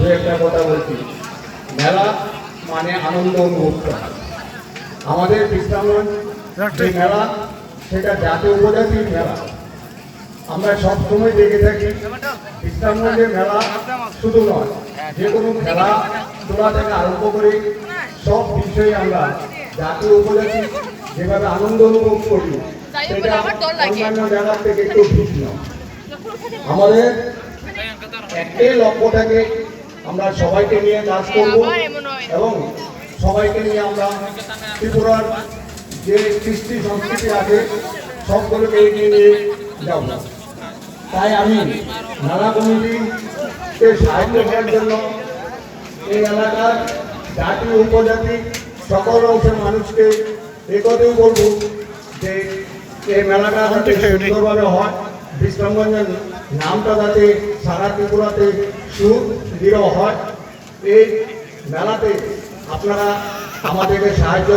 দু একটা কথা বলছি। মেলা মানে আনন্দ অনুভব করা। আমাদের বিশ্রামগঞ্জ যে মেলা, সেটা জাতীয় উপজাতির মেলা। আমরা সবসময় দেখে থাকি বিশ্রামগঞ্জের মেলা শুধু নয়, যে কোনো খেলা তোলা থেকে আরম্ভ করে সব বিষয়ে আমরা জাতীয় উপজাতি যেভাবে আনন্দ অনুভব করি, সেটা অন্যান্য জায়গার থেকে একটু ভিন্ন। আমাদের একটাই লক্ষ্য থাকে, আমরা সবাইকে নিয়ে কাজ করব এবং সবাইকে নিয়ে আমরা ত্রিপুরার যে কৃষ্টি সংস্কৃতি আছে সবগুলোকে এগিয়ে নিয়ে যাব। তাই আমি মেলা কমিটিকে সাহায্য করার জন্য এই এলাকার জাতীয় উপজাতি সকল অংশের মানুষকে এ কথাই বলবো যে এই মেলাটা যাতে সুন্দরভাবে হয়, বিশ্রামগঞ্জের নামটা যাতে সারা ত্রিপুরাতে সুদৃঢ় হয়। এই মেলাতে আপনারা আমাদেরকে সাহায্য